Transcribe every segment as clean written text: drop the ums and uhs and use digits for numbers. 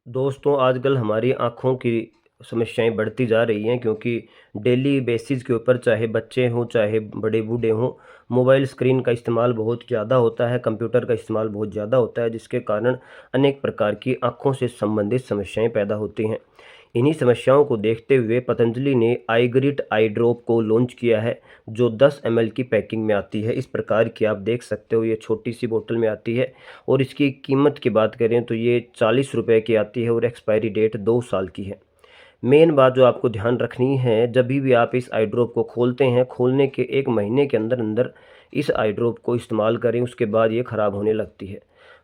दोस्तों, आजकल हमारी आँखों की समस्याएँ बढ़ती जा रही हैं क्योंकि डेली बेसिस के ऊपर चाहे बच्चे हों, चाहे बड़े बूढ़े हों, मोबाइल स्क्रीन का इस्तेमाल बहुत ज़्यादा होता है, कंप्यूटर का इस्तेमाल बहुत ज़्यादा होता है, जिसके कारण अनेक प्रकार की आँखों से संबंधित समस्याएँ पैदा होती हैं। इन्हीं समस्याओं को देखते हुए पतंजलि ने आईग्रिट आई ड्रॉप को लॉन्च किया है, जो 10 एमएल की पैकिंग में आती है। इस प्रकार की आप देख सकते हो, ये छोटी-सी बोतल में आती है और इसकी कीमत की बात करें तो ये ₹40 की आती है और एक्सपायरी डेट 2 साल की है। मेन बात जो आपको ध्यान रखनी है, जभी भी आप इस आई ड्रॉप को खोलते हैं, खोलने के 1 महीने के अंदर-अंदर इस आई ड्रॉप को इस्तेमाल करें, उसके बाद ये ख़राब होने लगती है।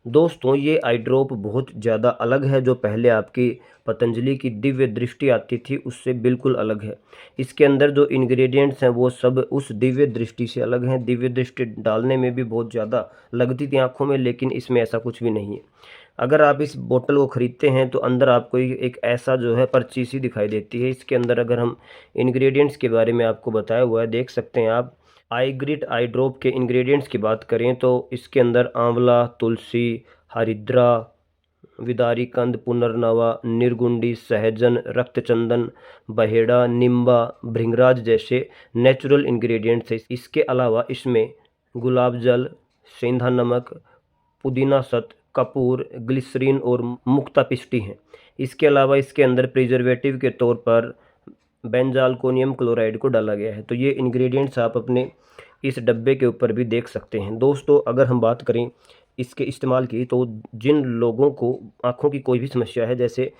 दोस्तों, ये आई ड्रॉप बहुत ज़्यादा अलग है, जो पहले आपकी पतंजलि की दिव्य दृष्टि आती थी, उससे बिल्कुल अलग है। इसके अंदर जो इंग्रीडिएंट्स हैं, वो सब उस दिव्य दृष्टि से अलग हैं। दिव्य दृष्टि डालने में भी बहुत ज़्यादा लगती थी आँखों में, लेकिन इसमें ऐसा कुछ भी नहीं है। अगर आप इस बोतल को खरीदते हैं तो अंदर आपको एक ऐसा जो है पर्ची सी दिखाई देती है। इसके अंदर अगर हम इंग्रेडिएंट्स के बारे में आपको बताया हुआ है, देख सकते हैं आप। आई ग्रिट आई ड्रॉप के इंग्रेडिएंट्स की बात करें तो इसके अंदर आंवला, तुलसी, हरिद्रा, विदारीकंद, पुनर्नवा, निर्गुंडी, सहजन, रक्तचंदन, बहेड़ा, निम्बा, भृंगराज जैसे नेचुरल इंग्रेडिएंट्स हैं। इसके अलावा इसमें गुलाब जल, सेंधा नमक, पुदीना सत, कपूर, ग्लिसरीन और मुक्ता पिस्टी हैं। इसके अलावा इसके अंदर प्रिजर्वेटिव के तौर पर बेंजालकोनियम क्लोराइड को डाला गया है। तो ये इंग्रेडिएंट्स आप अपने इस डब्बे के ऊपर भी देख सकते हैं। दोस्तों, अगर हम बात करें इसके इस्तेमाल की, तो जिन लोगों को आँखों की कोई भी समस्या है, जैसे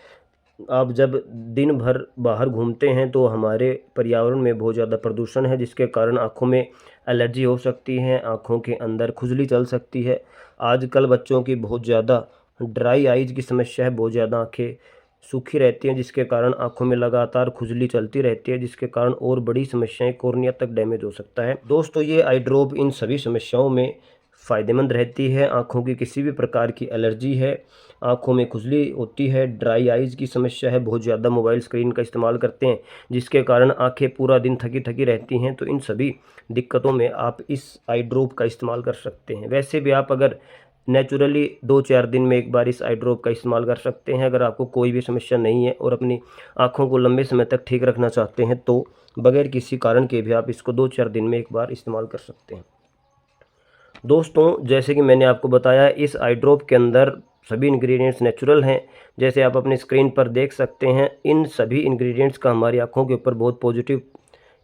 आप जब दिन भर बाहर घूमते हैं तो हमारे पर्यावरण में बहुत ज़्यादा प्रदूषण है, जिसके कारण आँखों में एलर्जी हो सकती है, आँखों के अंदर खुजली चल सकती है। आजकल बच्चों की बहुत ज़्यादा ड्राई आइज़ की समस्या है, बहुत ज़्यादा आँखें सूखी रहती हैं, जिसके कारण आँखों में लगातार खुजली चलती रहती है, जिसके कारण और बड़ी समस्याएँ कॉर्निया तक डैमेज हो सकता है। दोस्तों, ये आई ड्रॉप इन सभी समस्याओं में फ़ायदेमंद रहती है। आँखों की किसी भी प्रकार की एलर्जी है, आँखों में खुजली होती है, ड्राई आइज़ की समस्या है, बहुत ज़्यादा मोबाइल स्क्रीन का इस्तेमाल करते हैं, जिसके कारण आँखें पूरा दिन थकी-थकी रहती हैं, तो इन सभी दिक्कतों में आप इस आई ड्रॉप का इस्तेमाल कर सकते हैं। वैसे भी आप अगर नेचुरली 2-4 दिन में एक बार इस आई ड्रॉप का इस्तेमाल कर सकते हैं। अगर आपको कोई भी समस्या नहीं है और अपनी आँखों को लंबे समय तक ठीक रखना चाहते हैं, तो बगैर किसी कारण के भी आप इसको 2-4 दिन में एक बार इस्तेमाल कर सकते हैं। दोस्तों, जैसे कि मैंने आपको बताया, इस आई ड्रॉप के अंदर सभी इंग्रेडिएंट्स नेचुरल हैं। जैसे आप अपनी स्क्रीन पर देख सकते हैं, इन सभी इंग्रेडिएंट्स का हमारी आँखों के ऊपर बहुत पॉजिटिव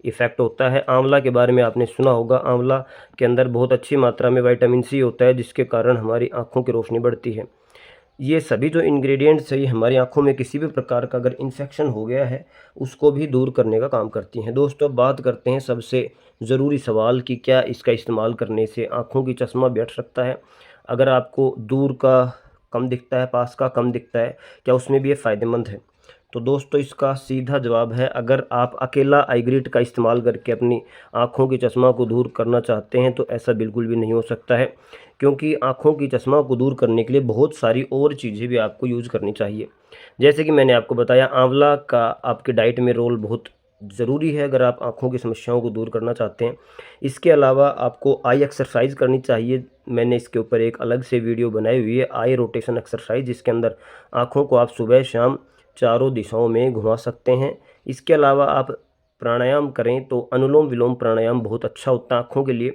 इफ़ेक्ट होता है। आंवला के बारे में आपने सुना होगा, आंवला के अंदर बहुत अच्छी मात्रा में विटामिन सी होता है, जिसके कारण हमारी आँखों की रोशनी बढ़ती है। ये सभी जो इंग्रेडिएंट्स हैं, ये हमारी आँखों में किसी भी प्रकार का अगर इन्फेक्शन हो गया है, उसको भी दूर करने का काम करती हैं। दोस्तों, अब बात करते हैं सबसे ज़रूरी सवाल कि क्या इसका इस्तेमाल करने से आँखों की चश्मा भी हट सकता है? अगर आपको दूर का कम दिखता है, पास का कम दिखता है, क्या उसमें भी ये फ़ायदेमंद है? तो दोस्तों, इसका सीधा जवाब है, अगर आप अकेला आईग्रिट का इस्तेमाल करके अपनी आँखों की चश्मा को दूर करना चाहते हैं, तो ऐसा बिल्कुल भी नहीं हो सकता है, क्योंकि आँखों की चश्मा को दूर करने के लिए बहुत सारी और चीज़ें भी आपको यूज़ करनी चाहिए। जैसे कि मैंने आपको बताया, आंवला का आपके डाइट में रोल बहुत ज़रूरी है, अगर आप आँखों की समस्याओं को दूर करना चाहते हैं। इसके अलावा आपको आई एक्सरसाइज़ करनी चाहिए। मैंने इसके ऊपर एक अलग से वीडियो बनाई हुई है, आई रोटेशन एक्सरसाइज़, जिसके अंदर आँखों को आप सुबह-शाम चारों दिशाओं में घुमा सकते हैं। इसके अलावा आप प्राणायाम करें तो अनुलोम-विलोम प्राणायाम बहुत अच्छा होता है आँखों के लिए।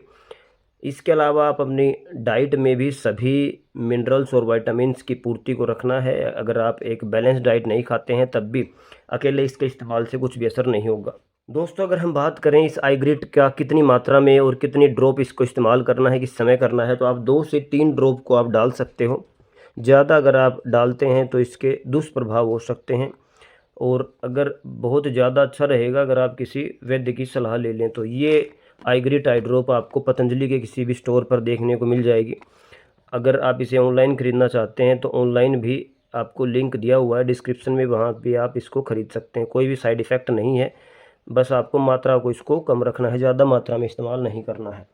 इसके अलावा आप अपनी डाइट में भी सभी मिनरल्स और विटामिन्स की पूर्ति को रखना है। अगर आप एक बैलेंस डाइट नहीं खाते हैं, तब भी अकेले इसके इस्तेमाल से कुछ भी असर नहीं होगा। दोस्तों, अगर हम बात करें इस आईग्रिट का कितनी मात्रा में और कितनी ड्रॉप इसको इस्तेमाल करना है, किस समय करना है, तो आप 2 से 3 ड्रॉप को आप डाल सकते हो। ज़्यादा अगर आप डालते हैं तो इसके दुष्प्रभाव हो सकते हैं, और अगर बहुत ज़्यादा अच्छा रहेगा अगर आप किसी वैद्य की सलाह ले लें, तो ये आईग्रिट आई ड्रॉप आपको पतंजलि के किसी भी स्टोर पर देखने को मिल जाएगी। अगर आप इसे ऑनलाइन ख़रीदना चाहते हैं तो ऑनलाइन भी आपको लिंक दिया हुआ है डिस्क्रिप्शन में, वहाँ भी आप इसको ख़रीद सकते हैं। कोई भी साइड इफ़ेक्ट नहीं है, बस आपको मात्रा को इसको कम रखना है, ज़्यादा मात्रा में इस्तेमाल नहीं करना है।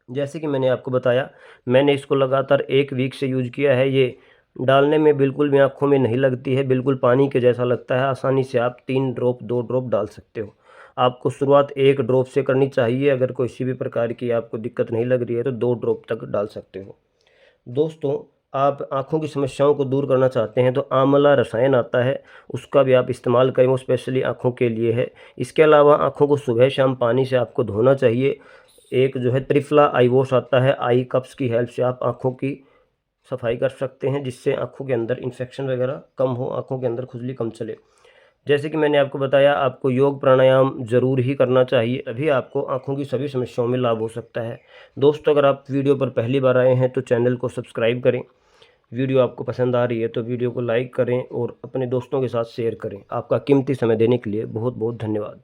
जैसे कि मैंने आपको बताया, मैंने इसको लगातार 1 वीक से यूज़ किया है। ये डालने में बिल्कुल भी आँखों में नहीं लगती है, बिल्कुल पानी के जैसा लगता है। आसानी से आप 3 ड्रॉप, 2 ड्रॉप डाल सकते हो। आपको शुरुआत 1 ड्रॉप से करनी चाहिए, अगर किसी भी प्रकार की आपको दिक्कत नहीं लग रही है तो 2 ड्रॉप तक डाल सकते हो। दोस्तों, आप आँखों की समस्याओं को दूर करना चाहते हैं तो आंवला रसायन आता है, उसका भी आप इस्तेमाल करें, वो स्पेशली आँखों के लिए है। इसके अलावा आँखों को सुबह-शाम पानी से आपको धोना चाहिए। एक जो है त्रिफला आई वॉश आता है, आई कप्स की हेल्प से आप आँखों की सफाई कर सकते हैं, जिससे आँखों के अंदर इन्फेक्शन वगैरह कम हो, आँखों के अंदर खुजली कम चले। जैसे कि मैंने आपको बताया, आपको योग प्राणायाम ज़रूर ही करना चाहिए, तभी आपको आँखों की सभी समस्याओं में लाभ हो सकता है। दोस्तों, अगर आप वीडियो पर पहली बार आए हैं तो चैनल को सब्सक्राइब करें। वीडियो आपको पसंद आ रही है तो वीडियो को लाइक करें और अपने दोस्तों के साथ शेयर करें। आपका कीमती समय देने के लिए बहुत-बहुत धन्यवाद।